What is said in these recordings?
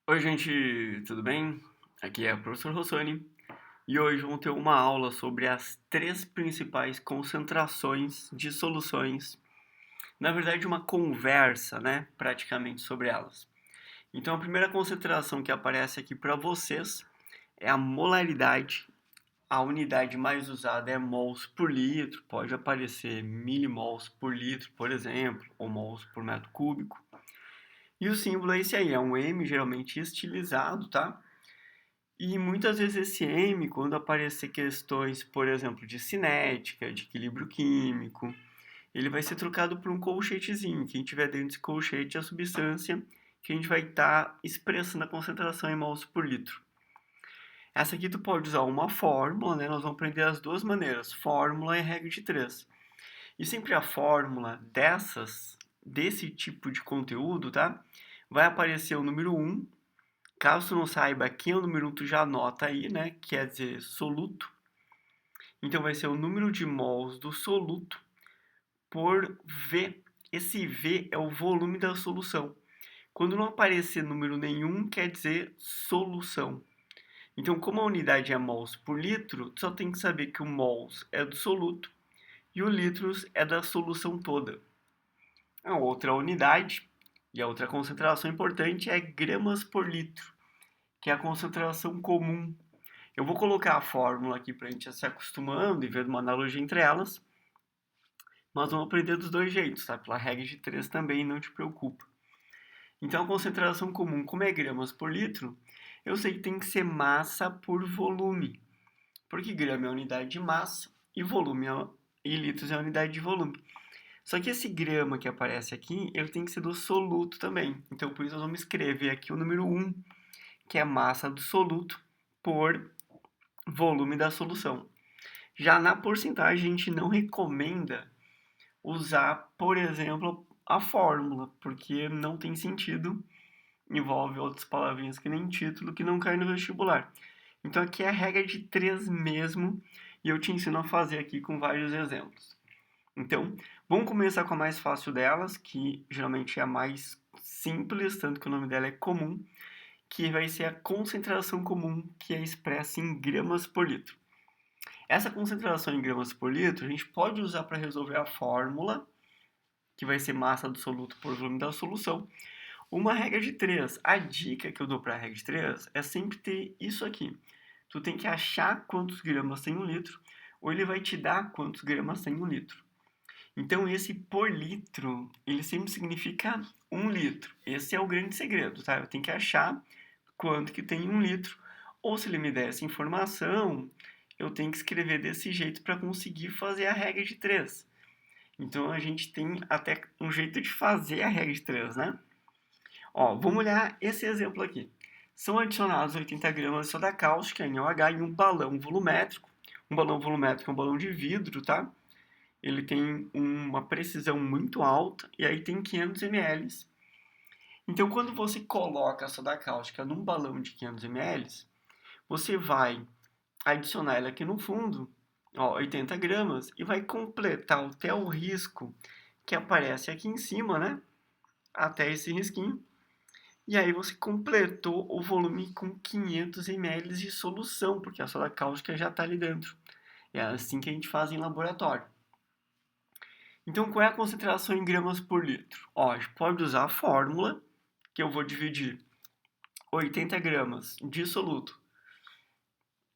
Oi, gente, tudo bem? Aqui é o professor Rossoni e hoje vamos ter uma aula sobre as três principais concentrações de soluções. Na verdade, uma conversa, né, praticamente sobre elas. Então, a primeira concentração que aparece aqui para vocês é a molaridade. A unidade mais usada é mols por litro, pode aparecer milimols por litro, por exemplo, ou mols por metro cúbico. E o símbolo é esse aí, é um M, geralmente estilizado, tá? E muitas vezes esse M, quando aparecer questões, por exemplo, de cinética, de equilíbrio químico, ele vai ser trocado por um colchetezinho. Quem tiver dentro desse colchete é a substância que a gente vai estar expressando a concentração em mols por litro. Essa aqui tu pode usar uma fórmula, né? Nós vamos aprender as duas maneiras, fórmula e regra de três. E sempre a fórmula desse tipo de conteúdo, tá? Vai aparecer o número um. Caso tu não saiba, aqui é o número 1, tu já anota aí, né? Quer dizer, soluto. Então vai ser o número de mols do soluto por V. Esse V é o volume da solução. Quando não aparecer número nenhum, quer dizer solução. Então, como a unidade é mols por litro, tu só tem que saber que o mols é do soluto e o litros é da solução toda. A outra unidade e a outra concentração importante é gramas por litro, que é a concentração comum. Eu vou colocar a fórmula aqui para a gente ir se acostumando e ver uma analogia entre elas, mas vamos aprender dos dois jeitos, tá? Pela regra de 3 também, não te preocupa. Então, a concentração comum, como é gramas por litro, eu sei que tem que ser massa por volume, porque grama é a unidade de massa e e litros é a unidade de volume. Só que esse grama que aparece aqui, ele tem que ser do soluto também. Então, por isso nós vamos escrever aqui o número 1, que é a massa do soluto por volume da solução. Já na porcentagem, a gente não recomenda usar, por exemplo, a fórmula, porque não tem sentido, envolve outras palavrinhas que nem título, que não cai no vestibular. Então aqui é a regra de 3 mesmo, e eu te ensino a fazer aqui com vários exemplos. Então, vamos começar com a mais fácil delas, que geralmente é a mais simples, tanto que o nome dela é comum, que vai ser a concentração comum, que é expressa em gramas por litro. Essa concentração em gramas por litro a gente pode usar para resolver a fórmula, que vai ser massa do soluto por volume da solução. Uma regra de 3. A dica que eu dou para a regra de 3 é sempre ter isso aqui. Tu tem que achar quantos gramas tem um litro, ou ele vai te dar quantos gramas tem um litro. Então, esse por litro, ele sempre significa 1 litro. Esse é o grande segredo, tá? Eu tenho que achar quanto que tem 1 litro. Ou se ele me der essa informação, eu tenho que escrever desse jeito para conseguir fazer a regra de 3. Então a gente tem até um jeito de fazer a regra de 3, né? Ó, vamos olhar esse exemplo aqui. São adicionados 80 gramas de soda cáustica, NaOH, em um balão volumétrico. Um balão volumétrico é um balão de vidro, tá? Ele tem uma precisão muito alta e aí tem 500 ml. Então, quando você coloca a soda cáustica num balão de 500 ml, você vai adicionar ela aqui no fundo, ó, 80 gramas, e vai completar até o risco que aparece aqui em cima, né? Até esse risquinho. E aí você completou o volume com 500 ml de solução, porque a soda cáustica já está ali dentro. É assim que a gente faz em laboratório. Então, qual é a concentração em gramas por litro? Ó, a gente pode usar a fórmula, que eu vou dividir 80 gramas de soluto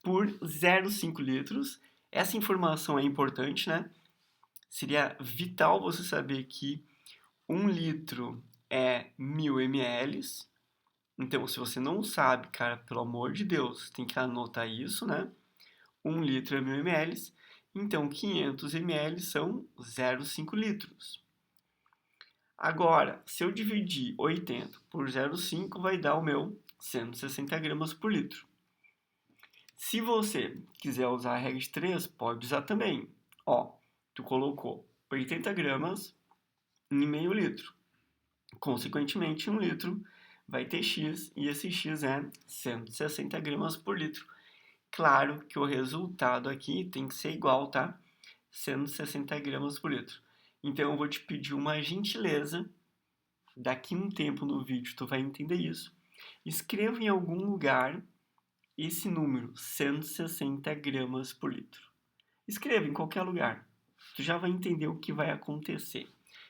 por 0,5 litros. Essa informação é importante, né? Seria vital você saber que 1 litro é 1000 ml. Então, se você não sabe, cara, pelo amor de Deus, tem que anotar isso, né? 1 litro é 1000 ml. Então, 500 ml são 0,5 litros. Agora, se eu dividir 80 por 0,5, vai dar o meu 160 gramas por litro. Se você quiser usar a regra de 3, pode usar também. Ó, tu colocou 80 gramas em meio litro. Consequentemente, 1 litro vai ter X e esse X é 160 gramas por litro. Claro que o resultado aqui tem que ser igual, tá? 160 gramas por litro. Então, eu vou te pedir uma gentileza. Daqui um tempo no vídeo tu vai entender isso. Escreva em algum lugar esse número, 160 gramas por litro. Escreva em qualquer lugar. Tu já vai entender o que vai acontecer.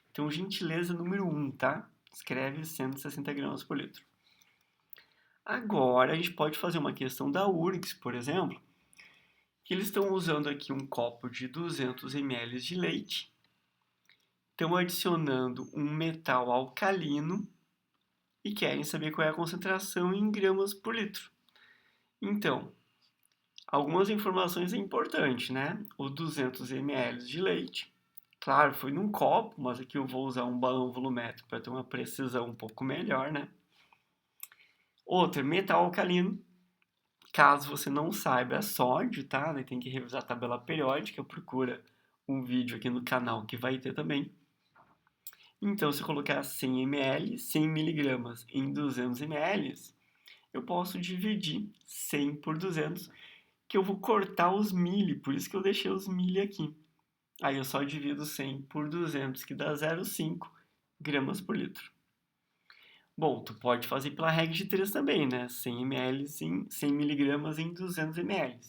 Então, gentileza número 1, tá? Escreve 160 gramas por litro. Agora, a gente pode fazer uma questão da URGS, por exemplo, que eles estão usando aqui um copo de 200 ml de leite, estão adicionando um metal alcalino e querem saber qual é a concentração em gramas por litro. Então, algumas informações é importante, né? O 200 ml de leite, claro, foi num copo, mas aqui eu vou usar um balão volumétrico para ter uma precisão um pouco melhor, né? Outra, metal alcalino. Caso você não saiba, é sódio, tá? Tem que revisar a tabela periódica, procura um vídeo aqui no canal que vai ter também. Então, se eu colocar 100 ml, 100 miligramas em 200 ml, eu posso dividir 100 por 200, que eu vou cortar os mili, por isso que eu deixei os mili aqui. Aí eu só divido 100 por 200, que dá 0,5 gramas por litro. Bom, tu pode fazer pela regra de 3 também, né? 100 ml em 100 miligramas em 200 ml.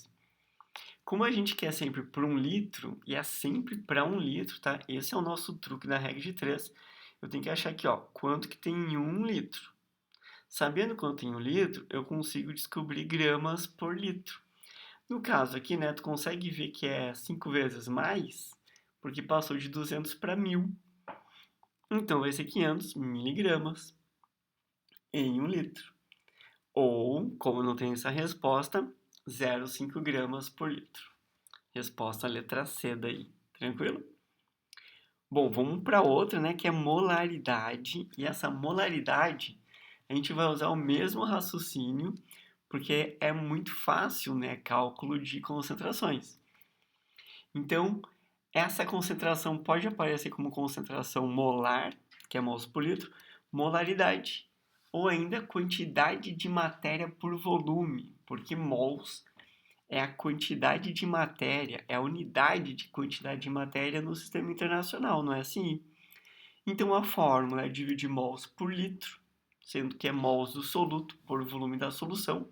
Como a gente quer sempre por 1 litro, e é sempre para 1 litro, tá? Esse é o nosso truque da regra de 3. Eu tenho que achar aqui, ó, quanto que tem em 1 litro. Sabendo quanto tem em 1 litro, eu consigo descobrir gramas por litro. No caso aqui, né, tu consegue ver que é 5 vezes mais, porque passou de 200 para 1000. Então, vai ser 500 miligramas em 1 litro. Ou, como não tem essa resposta, 0,5 gramas por litro. Resposta letra C daí. Tranquilo? Bom, vamos para outra, né, que é molaridade. E essa molaridade, a gente vai usar o mesmo raciocínio, porque é muito fácil, né, cálculo de concentrações. Então, essa concentração pode aparecer como concentração molar, que é mols por litro, molaridade, ou ainda quantidade de matéria por volume, porque mols é a quantidade de matéria, é a unidade de quantidade de matéria no sistema internacional, não é assim? Então a fórmula é dividir mols por litro, sendo que é mols do soluto por volume da solução,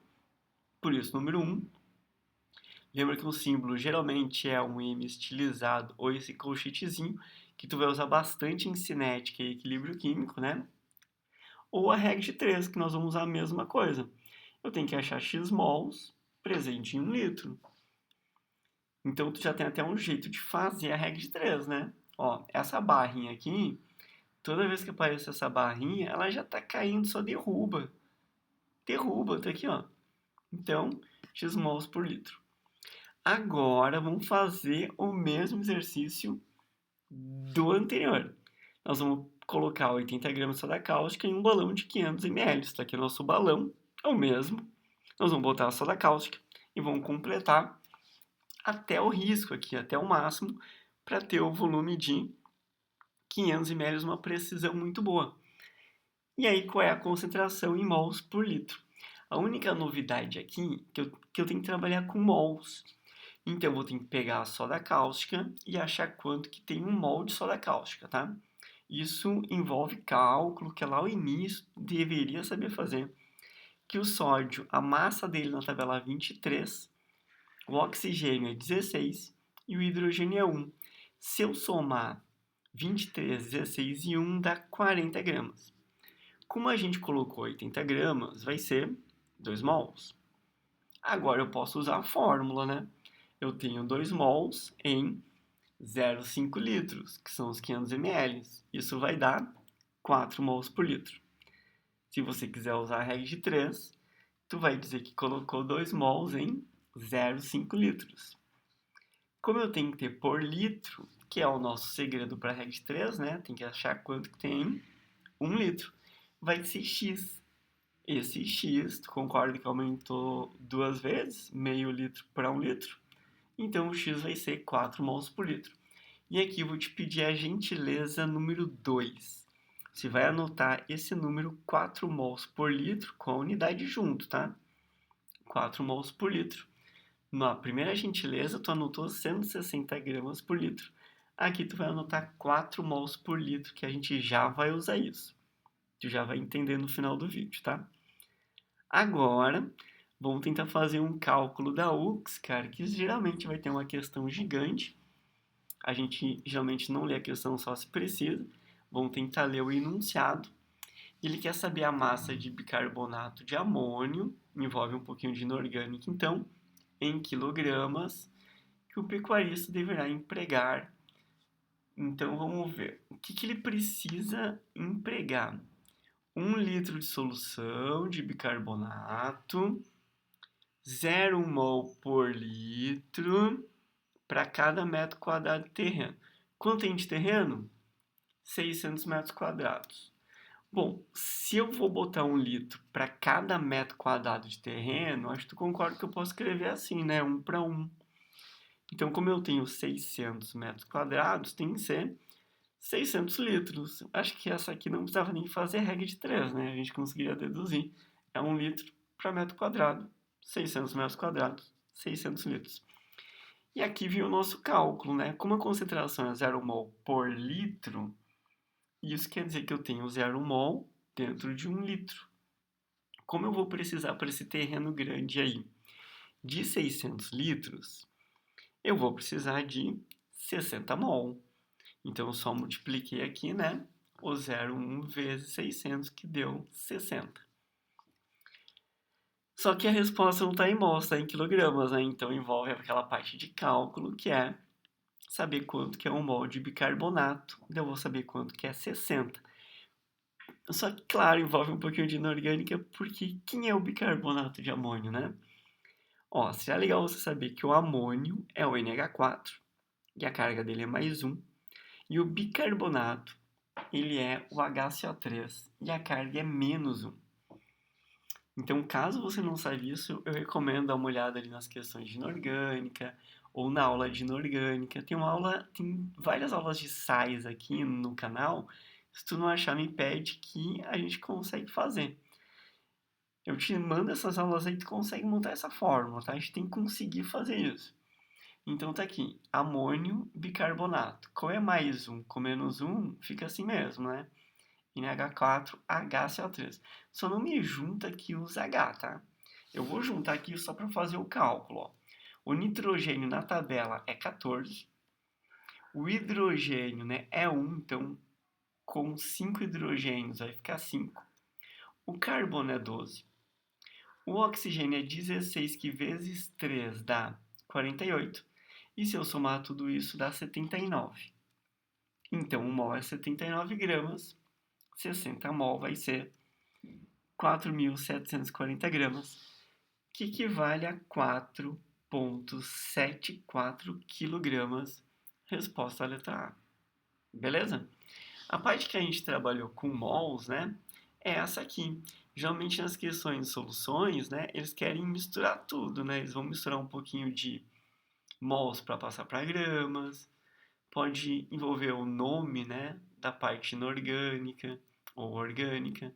por isso número 1. Lembra que o símbolo geralmente é um M estilizado ou esse colchetezinho, que tu vai usar bastante em cinética e equilíbrio químico, né? Ou a regra de 3, que nós vamos usar a mesma coisa. Eu tenho que achar x mols presente em 1 litro. Então, tu já tem até um jeito de fazer a regra de 3, né? Ó, essa barrinha aqui, toda vez que aparece essa barrinha, ela já tá caindo, só derruba. Derruba, tá aqui, ó. Então, x mols por litro. Agora, vamos fazer o mesmo exercício do anterior. Nós vamos colocar 80 gramas de soda cáustica em um balão de 500 ml. Tá aqui o nosso balão, é o mesmo. Nós vamos botar a soda cáustica e vamos completar até o risco aqui, até o máximo, para ter o volume de 500 ml, uma precisão muito boa. E aí, qual é a concentração em mols por litro? A única novidade aqui é que eu tenho que trabalhar com mols. Então, eu vou ter que pegar a soda cáustica e achar quanto que tem um mol de soda cáustica, tá? Isso envolve cálculo que lá ao início deveria saber fazer. Que o sódio, a massa dele na tabela 23, o oxigênio é 16 e o hidrogênio é 1. Se eu somar 23, 16 e 1 dá 40 gramas. Como a gente colocou 80 gramas, vai ser 2 mols. Agora eu posso usar a fórmula, né? Eu tenho 2 mols em 0,5 litros, que são os 500 ml. Isso vai dar 4 mols por litro. Se você quiser usar a regra de 3, tu vai dizer que colocou 2 mols em 0,5 litros. Como eu tenho que ter por litro, que é o nosso segredo para a regra de 3, né? Tem que achar quanto que tem 1 litro. Vai ser x. Esse x, tu concorda que aumentou 2 vezes? Meio litro para 1 litro? Então o x vai ser 4 mols por litro. E aqui eu vou te pedir a gentileza número 2. Você vai anotar esse número 4 mols por litro com a unidade junto, tá? 4 mols por litro. Na primeira gentileza, tu anotou 160 gramas por litro. Aqui tu vai anotar 4 mols por litro, que a gente já vai usar isso. Tu já vai entender no final do vídeo, tá? Agora, vamos tentar fazer um cálculo da UX, cara, que geralmente vai ter uma questão gigante. A gente geralmente não lê a questão só se precisa. Vamos tentar ler o enunciado. Ele quer saber a massa de bicarbonato de amônio, envolve um pouquinho de inorgânico, então, em quilogramas, que o pecuarista deverá empregar. Então, vamos ver. O que ele precisa empregar? 1 litro de solução de bicarbonato, 0,1 mol por litro para cada metro quadrado de terreno. Quanto tem de terreno? 600 metros quadrados. Bom, se eu vou botar 1 litro para cada metro quadrado de terreno, acho que tu concorda que eu posso escrever assim, né? 1 para 1. Então, como eu tenho 600 metros quadrados, tem que ser 600 litros. Acho que essa aqui não precisava nem fazer regra de 3, né? A gente conseguiria deduzir. É 1 litro para metro quadrado. 600 metros quadrados, 600 litros. E aqui vem o nosso cálculo, né? Como a concentração é 0 mol por litro, isso quer dizer que eu tenho 0 mol dentro de 1 litro. Como eu vou precisar para esse terreno grande aí de 600 litros, eu vou precisar de 60 mol. Então, eu só multipliquei aqui, né? O 0,1 vezes 600, que deu 60. Só que a resposta não está em mols, está em quilogramas, né? Então, envolve aquela parte de cálculo, que é saber quanto que é 1 mol de bicarbonato. Eu vou saber quanto que é 60. Só que, claro, envolve um pouquinho de inorgânica, porque quem é o bicarbonato de amônio, né? Ó, seria legal você saber que o amônio é o NH4, e a carga dele é +1. E o bicarbonato, ele é o HCO3, e a carga é -1. Então, caso você não saiba isso, eu recomendo dar uma olhada ali nas questões de inorgânica, ou na aula de inorgânica. Tem várias aulas de sais aqui no canal. Se tu não achar, me pede que a gente consegue fazer. Eu te mando essas aulas aí, tu consegue montar essa fórmula, tá? A gente tem que conseguir fazer isso. Então tá aqui, amônio, bicarbonato. Qual é +1 com -1, fica assim mesmo, né? NH4, HCO3. Só não me junta aqui os H, tá? Eu vou juntar aqui só para fazer o cálculo, ó. O nitrogênio na tabela é 14. O hidrogênio, né, é 1, então com 5 hidrogênios vai ficar 5. O carbono é 12. O oxigênio é 16, que vezes 3 dá 48. E se eu somar tudo isso, dá 79. Então, 1 mol é 79 gramas. 60 mol vai ser 4.740 gramas, que equivale a 4,74 quilogramas. Resposta à letra A. Beleza? A parte que a gente trabalhou com mols, né, é essa aqui. Geralmente nas questões de soluções, né, eles querem misturar tudo, né? Eles vão misturar um pouquinho de mols para passar para gramas, pode envolver o nome, né, da parte inorgânica ou orgânica.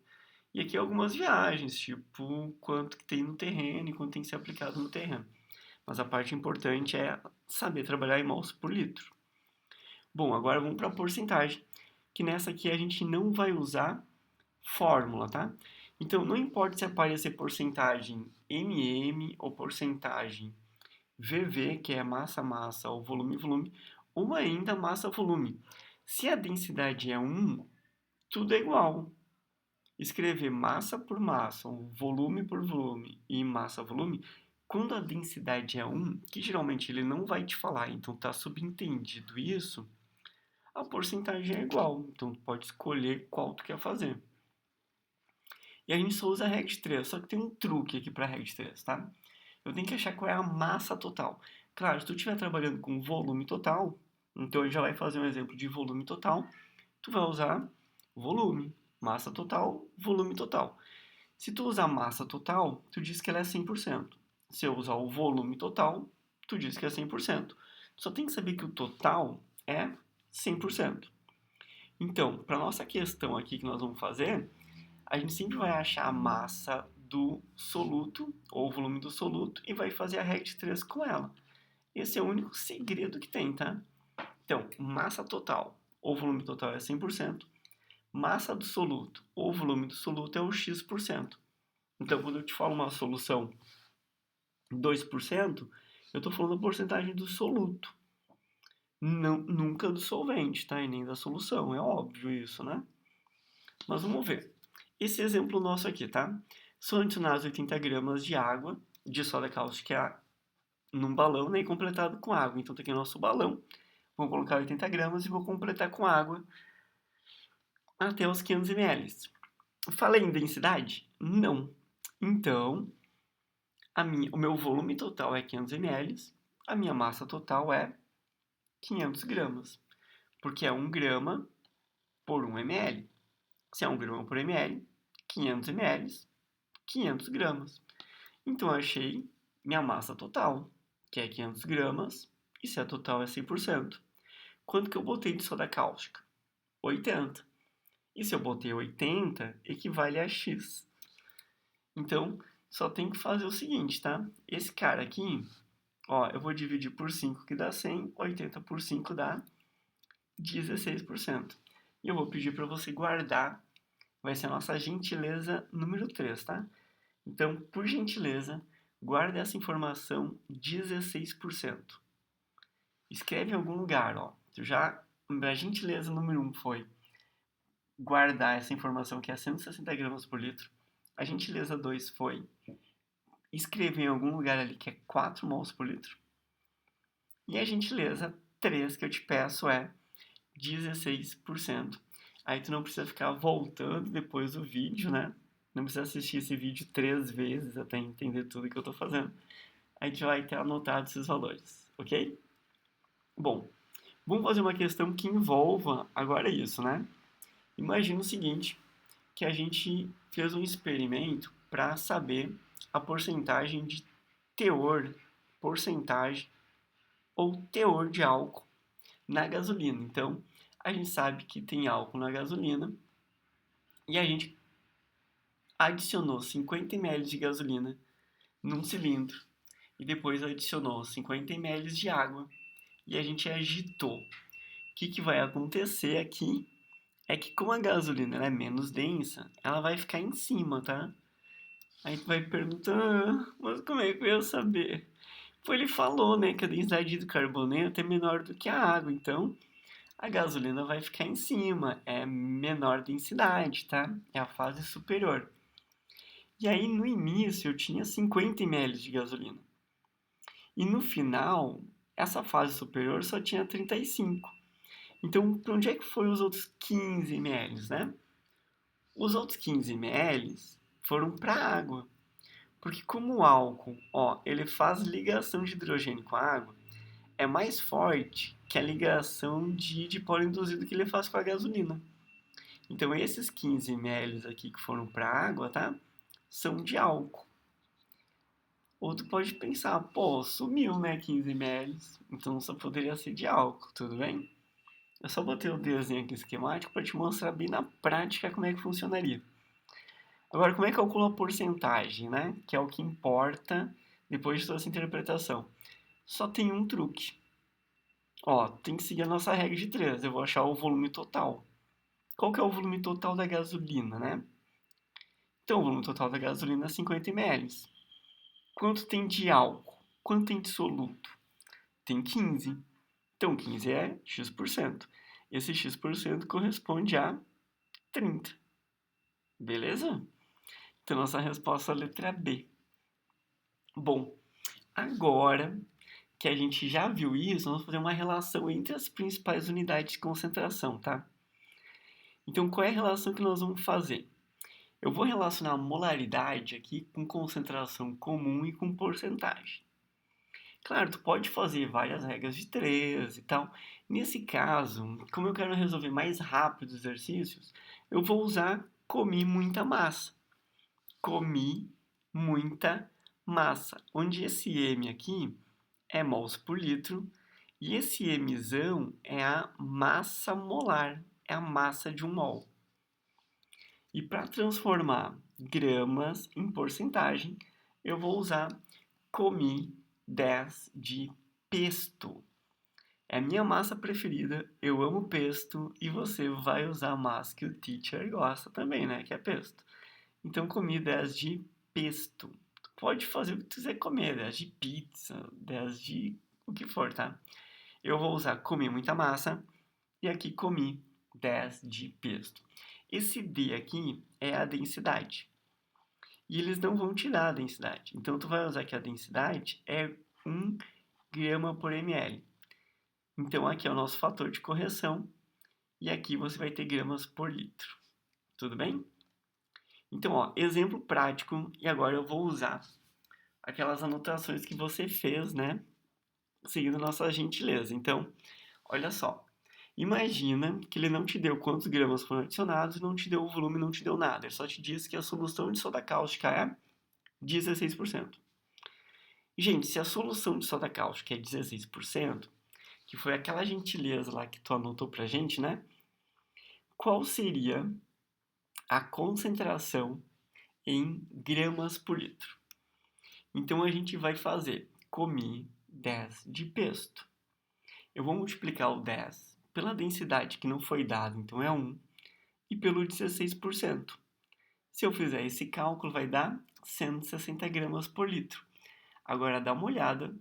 E aqui algumas viagens, tipo quanto que tem no terreno e quanto tem que ser aplicado no terreno. Mas a parte importante é saber trabalhar em mols por litro. Bom, agora vamos para a porcentagem, que nessa aqui a gente não vai usar fórmula, tá? Então, não importa se aparecer porcentagem MM ou porcentagem VV, que é massa-massa ou volume-volume, ou ainda massa-volume. Se a densidade é 1, tudo é igual. Escrever massa por massa, ou volume por volume e massa-volume, quando a densidade é 1, que geralmente ele não vai te falar, então está subentendido isso, a porcentagem é igual. Então, tu pode escolher qual tu quer fazer. E a gente só usa a regra de 3, só que tem um truque aqui para a regra de 3, tá? Eu tenho que achar qual é a massa total. Claro, se tu estiver trabalhando com volume total, então ele já vai fazer um exemplo de volume total, tu vai usar volume, massa total, volume total. Se tu usar massa total, tu diz que ela é 100%. Se eu usar o volume total, tu diz que é 100%. Só tem que saber que o total é 100%. Então, para nossa questão aqui que nós vamos fazer, a gente sempre vai achar a massa do soluto, ou o volume do soluto, e vai fazer a regra de 3 com ela. Esse é o único segredo que tem, tá? Então, massa total, ou volume total é 100%. Massa do soluto, ou volume do soluto é o X%. Então, quando eu te falo uma solução 2%, eu estou falando a porcentagem do soluto. Não, nunca do solvente, tá? E nem da solução, é óbvio isso, né? Mas vamos ver. Esse exemplo nosso aqui, tá? São adicionados 80 gramas de água, de soda cáustica num balão, né? E completado com água. Então, tem aqui o nosso balão. Vou colocar 80 gramas e vou completar com água até os 500 ml. Falei em densidade? Não. Então, o meu volume total é 500 ml, a minha massa total é 500 gramas, porque é 1 grama por 1 ml. Se é 1 grama por ml, 500 ml, 500 gramas. Então, eu achei minha massa total, que é 500 gramas, e se a total é 100%. Quanto que eu botei de soda cáustica? 80. E se eu botei 80, equivale a X. Então, só tem que fazer o seguinte, tá? Esse cara aqui, ó, eu vou dividir por 5 que dá 100, 80 por 5 dá 16%. E eu vou pedir para você guardar, vai ser a nossa gentileza número 3, tá? Então, por gentileza, guarde essa informação 16%. Escreve em algum lugar, ó. A gentileza número 1 foi guardar essa informação que é 160 gramas por litro. A gentileza 2 foi escrever em algum lugar ali que é 4 mols por litro. E a gentileza 3 que eu te peço é 16%. Aí tu não precisa ficar voltando depois do vídeo, né? Não precisa assistir esse vídeo 3 vezes até entender tudo que eu tô fazendo. Aí tu vai ter anotado esses valores, ok? Bom, vamos fazer uma questão que envolva agora isso, né? Imagina o seguinte, que a gente fez um experimento para saber a porcentagem de teor, porcentagem ou teor de álcool na gasolina. Então, a gente sabe que tem álcool na gasolina e a gente adicionou 50 ml de gasolina num cilindro e depois adicionou 50 ml de água e a gente agitou. O que vai acontecer aqui é que como a gasolina ela é menos densa, ela vai ficar em cima, tá? Aí tu vai perguntar, mas como é que eu ia saber? Pô, ele falou, né, que a densidade do carbonato é menor do que a água, então a gasolina vai ficar em cima, é menor densidade, tá? É a fase superior. E aí no início eu tinha 50 ml de gasolina. E no final, essa fase superior só tinha 35. Então, para onde é que foi os outros 15 ml, né? Os outros 15 ml foram para a água. Porque como o álcool, ó, ele faz ligação de hidrogênio com a água, é mais forte que a ligação de dipolo induzido que ele faz com a gasolina. Então esses 15 ml aqui que foram para a água, tá? São de álcool. Ou tu pode pensar, pô, sumiu, né, 15 ml, então só poderia ser de álcool, tudo bem? Eu só botei o desenho aqui esquemático para te mostrar bem na prática como é que funcionaria. Agora, como é que calcula a porcentagem, né? Que é o que importa depois de toda essa interpretação. Só tem um truque. Ó, tem que seguir a nossa regra de 3. Eu vou achar o volume total. Qual que é o volume total da gasolina, né? Então, o volume total da gasolina é 50 ml. Quanto tem de álcool? Quanto tem de soluto? Tem 15. Então, 15 é X%. Esse X% corresponde a 30. Beleza? Então, nossa resposta é a letra B. Bom, agora que a gente já viu isso, nós vamos fazer uma relação entre as principais unidades de concentração, tá? Então, qual é a relação que nós vamos fazer? Eu vou relacionar a molaridade aqui com concentração comum e com porcentagem. Claro, tu pode fazer várias regras de 3 e tal. Nesse caso, como eu quero resolver mais rápido os exercícios, eu vou usar comi muita massa. Comi muita massa, onde esse M aqui é mols por litro e esse Mzão é a massa molar, é a massa de um mol. E para transformar gramas em porcentagem, eu vou usar comi 10 de pesto. É a minha massa preferida, eu amo pesto e você vai usar a massa que o teacher gosta também, né? Que é pesto. Então comi 10 de pesto. Tu pode fazer o que tu quiser comer, 10 de pizza, 10 de o que for, tá? Eu vou usar comi muita massa e aqui comi 10 de pesto. Esse D aqui é a densidade. E eles não vão te dar a densidade. Então, tu vai usar que a densidade é 1 grama por ml. Então, aqui é o nosso fator de correção. E aqui você vai ter gramas por litro. Tudo bem? Então, ó, exemplo prático. E agora eu vou usar aquelas anotações que você fez, né? Seguindo nossa gentileza. Então, olha só. Imagina que ele não te deu quantos gramas foram adicionados, não te deu o volume, não te deu nada. Ele só te disse que a solução de soda cáustica é 16%. Gente, se a solução de soda cáustica é 16%, que foi aquela gentileza lá que tu anotou pra gente, né? Qual seria a concentração em gramas por litro? Então a gente vai fazer comi 10 de pesto. Eu vou multiplicar o 10 pela densidade que não foi dada, então é 1, e pelo 16%. Se eu fizer esse cálculo, vai dar 160 gramas por litro. Agora dá uma olhada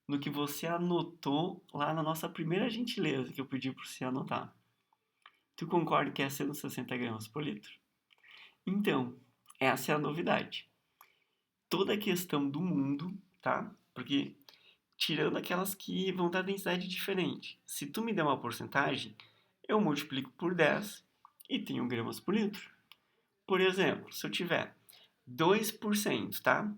no que você anotou lá na nossa primeira gentileza que eu pedi para você anotar. Tu concorda que é 160 gramas por litro? Então, essa é a novidade. Toda a questão do mundo, tá? Porque tirando aquelas que vão dar densidade diferente. Se tu me der uma porcentagem, eu multiplico por 10 e tenho gramas por litro. Por exemplo, se eu tiver 2%, tá?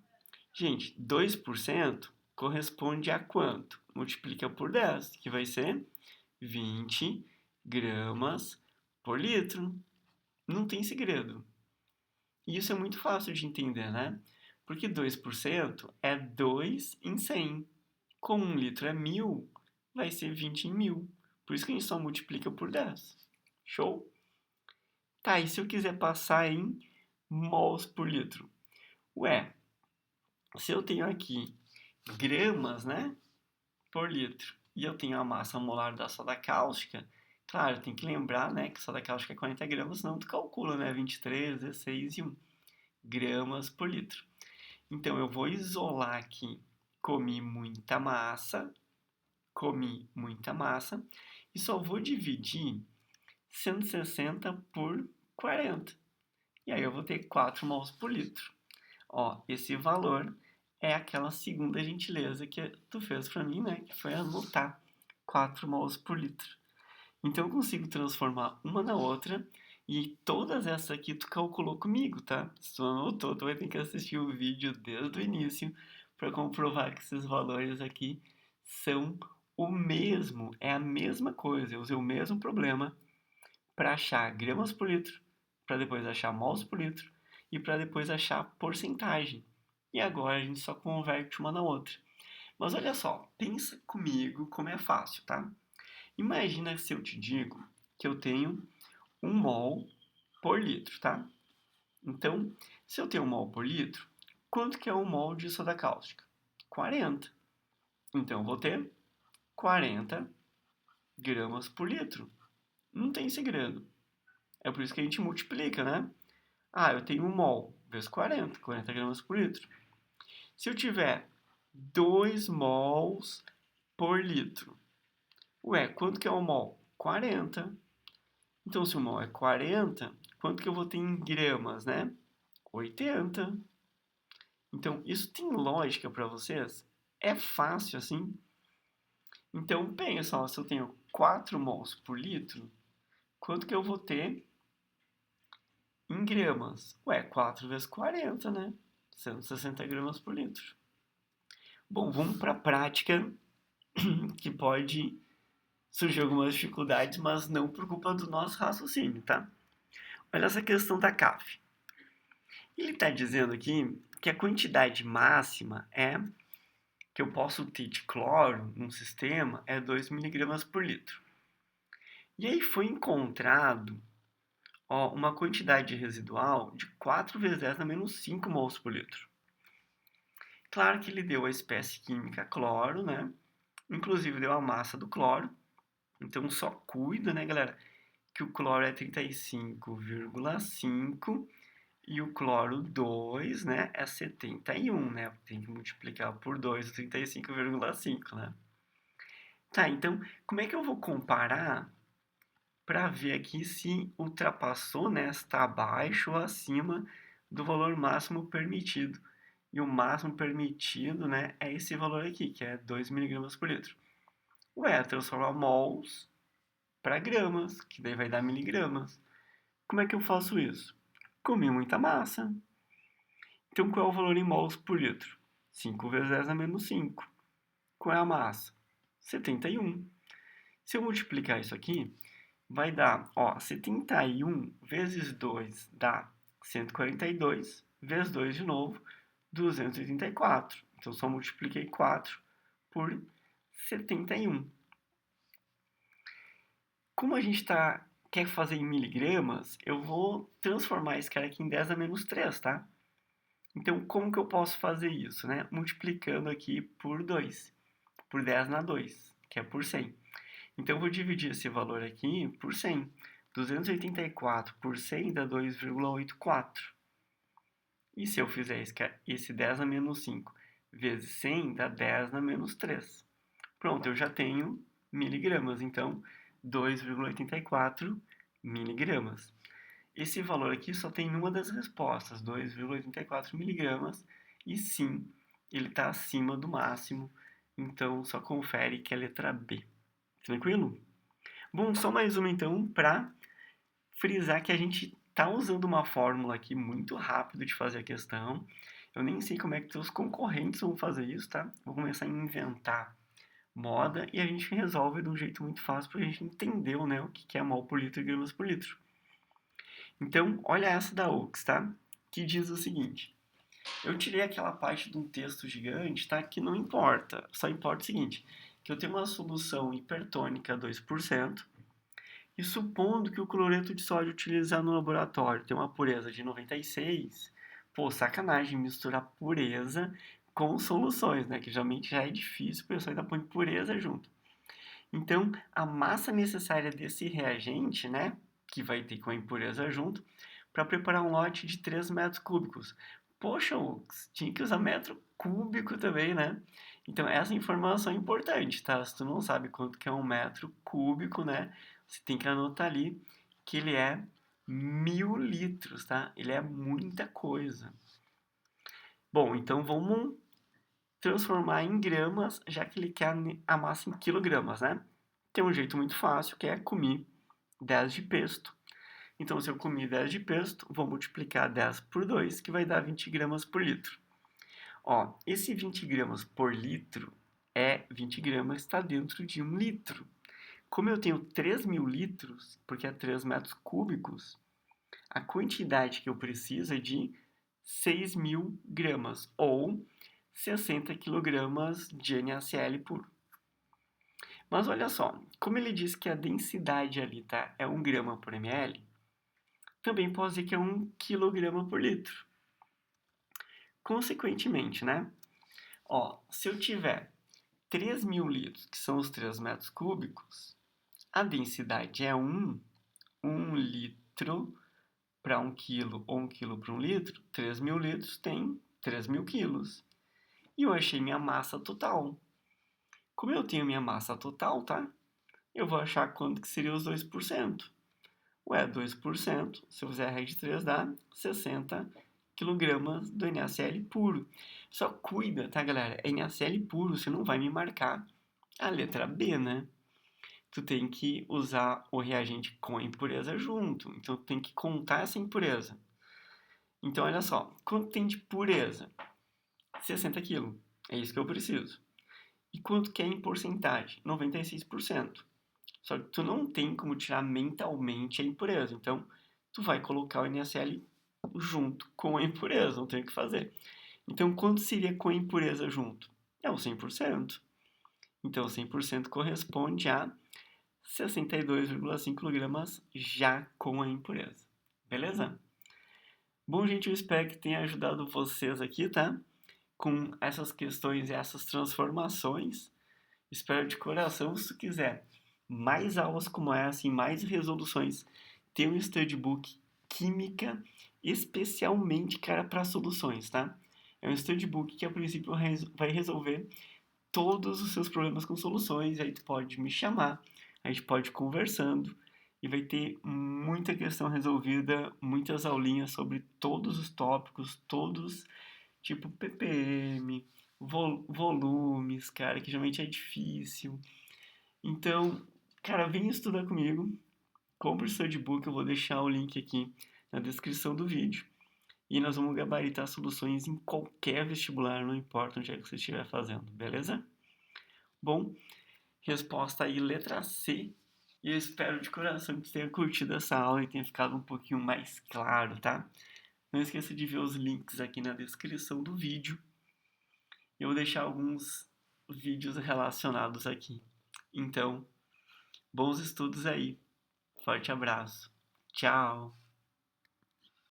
Gente, 2% corresponde a quanto? Multiplica por 10, que vai ser 20 gramas por litro. Não tem segredo. E isso é muito fácil de entender, né? Porque 2% é 2 em 100. Como 1 litro é 1000, vai ser 20 em 1000. Por isso que a gente só multiplica por 10. Show? Tá, e se eu quiser passar em mols por litro? Ué, se eu tenho aqui gramas, né, por litro, e eu tenho a massa molar da soda cáustica, claro, tem que lembrar, né, que soda cáustica é 40 gramas, senão tu calcula, né, 23, 16 e 1 gramas por litro. Então, eu vou isolar aqui, comi muita massa, e só vou dividir 160 por 40. E aí eu vou ter 4 mols por litro. Ó, esse valor é aquela segunda gentileza que tu fez para mim, né? Que foi anotar 4 mols por litro. Então eu consigo transformar uma na outra e todas essas aqui tu calculou comigo, tá? Se tu anotou, tu vai ter que assistir o vídeo desde o início para comprovar que esses valores aqui são o mesmo, é a mesma coisa. Eu usei o mesmo problema para achar gramas por litro, para depois achar mols por litro e para depois achar porcentagem. E agora a gente só converte uma na outra. Mas olha só, pensa comigo como é fácil, tá? Imagina se eu te digo que eu tenho 1 mol por litro, tá? Então, se eu tenho 1 mol por litro, quanto que é 1 mol de soda cáustica? 40. Então, eu vou ter 40 gramas por litro. Não tem segredo. É por isso que a gente multiplica, né? Ah, eu tenho 1 mol vezes 40, 40 gramas por litro. Se eu tiver 2 mols por litro, ué, quanto que é 1 mol? 40. Então, se o mol é 40, quanto que eu vou ter em gramas, né? 80. Então, isso tem lógica para vocês? É fácil assim? Então, pensa, ó, se eu tenho 4 mols por litro, quanto que eu vou ter em gramas? Ué, 4 vezes 40, né? 160 gramas por litro. Bom, vamos para a prática, que pode surgir algumas dificuldades, mas não por culpa do nosso raciocínio, tá? Olha essa questão da CAF. Ele está dizendo aqui que a quantidade máxima que eu posso ter de cloro num sistema é 2 miligramas por litro. E aí foi encontrado uma quantidade residual de 4 vezes 10 na menos 5 mols por litro. Claro que ele deu a espécie química cloro, né? Inclusive deu a massa do cloro. Então só cuida, né, galera, que o cloro é 35,5 E o cloro 2, né, é 71, né? Tem que multiplicar por 2, 35,5, né? Tá, então, como é que eu vou comparar para ver aqui se ultrapassou, né, está abaixo ou acima do valor máximo permitido? E o máximo permitido, né, é esse valor aqui, que é 2 miligramas por litro. Ué, transformar mols para gramas, que daí vai dar miligramas. Como é que eu faço isso? Comi muita massa. Então, qual é o valor em mols por litro? 5 vezes 10 a menos 5. Qual é a massa? 71. Se eu multiplicar isso aqui, vai dar, ó, 71 vezes 2 dá 142, vezes 2 de novo, 284. Então, só multipliquei 4 por 71. Como a gente quer fazer em miligramas, eu vou transformar esse cara aqui em 10 a menos 3, tá? Então, como que eu posso fazer isso, né? Multiplicando aqui por 2, por 10 na 2, que é por 100. Então, eu vou dividir esse valor aqui por 100. 284 por 100 dá 2,84. E se eu fizer esse 10 a menos 5 vezes 100, dá 10 na menos 3. Pronto, eu já tenho miligramas. Então, 2,84 miligramas. Esse valor aqui só tem uma das respostas, 2,84 miligramas, e sim, ele está acima do máximo, então só confere que é a letra B. Tranquilo? Bom, só mais uma então para frisar que a gente está usando uma fórmula aqui muito rápido de fazer a questão. Eu nem sei como é que os concorrentes vão fazer isso, tá? Vou começar a inventar moda e a gente resolve de um jeito muito fácil para a gente entender, né, o que é mol por litro e gramas por litro. Então, olha essa da Oaks, tá? Que diz o seguinte: eu tirei aquela parte de um texto gigante, tá? Que não importa, só importa o seguinte: que eu tenho uma solução hipertônica 2%, e supondo que o cloreto de sódio utilizado no laboratório tem uma pureza de 96, pô, sacanagem misturar pureza com soluções, né? Que geralmente já é difícil, o pessoal ainda põe pureza junto. Então, a massa necessária desse reagente, né, que vai ter com a impureza junto, para preparar um lote de 3 metros cúbicos. Poxa, tinha que usar metro cúbico também, né? Então, essa informação é importante, tá? Se tu não sabe quanto que é um metro cúbico, né, você tem que anotar ali que ele é 1000 litros, tá? Ele é muita coisa. Bom, então vamos transformar em gramas, já que ele quer a massa em quilogramas, né? Tem um jeito muito fácil, que é comer 10 de pesto. Então, se eu comer 10 de pesto, vou multiplicar 10 por 2, que vai dar 20 gramas por litro. Ó, esse 20 gramas por litro 20 gramas está dentro de 1 litro. Como eu tenho 3.000 litros, porque é 3 metros cúbicos, a quantidade que eu preciso é de 6.000 gramas, ou 60 quilogramas de NaCl puro. Mas olha só, como ele diz que a densidade ali tá, é 1 grama por ml, também posso dizer que é 1 quilograma por litro. Consequentemente, né? Ó, se eu tiver 3.000 litros, que são os 3 metros cúbicos, a densidade é 1 litro para 1 quilo ou 1 quilo para 1 litro, 3.000 litros tem 3.000 quilos. E eu achei minha massa total. Como eu tenho minha massa total, tá? Eu vou achar quanto que seria os 2%. Ué, 2%, se eu fizer a regra de 3, dá 60 kg do NaCl puro. Só cuida, tá, galera? É NaCl puro, você não vai me marcar a letra B, né? Tu tem que usar o reagente com a impureza junto. Então, tu tem que contar essa impureza. Então, olha só. Quanto tem de pureza? 60 kg. É isso que eu preciso. E quanto que é em porcentagem? 96%. Só que tu não tem como tirar mentalmente a impureza. Então, tu vai colocar o NaCl junto com a impureza, não tem o que fazer. Então, quanto seria com a impureza junto? É o 100%. Então, 100% corresponde a 62,5 kg já com a impureza. Beleza? Bom, gente, eu espero que tenha ajudado vocês aqui, tá? Com essas questões e essas transformações. Espero de coração, se tu quiser mais aulas como essa e mais resoluções, tem um studbook Química especialmente, cara, para soluções, tá? É um studbook que a princípio vai resolver todos os seus problemas com soluções. Aí tu pode me chamar, a gente pode ir conversando e vai ter muita questão resolvida, muitas aulinhas sobre todos os tópicos, todos, tipo ppm, volumes, cara, que geralmente é difícil. Então, cara, vem estudar comigo, compre o studbook, eu vou deixar o link aqui na descrição do vídeo. E nós vamos gabaritar soluções em qualquer vestibular, não importa onde é que você estiver fazendo, beleza? Bom, resposta aí, letra C. E eu espero de coração que você tenha curtido essa aula e tenha ficado um pouquinho mais claro, tá? Não esqueça de ver os links aqui na descrição do vídeo. Eu vou deixar alguns vídeos relacionados aqui. Então, bons estudos aí. Forte abraço. Tchau.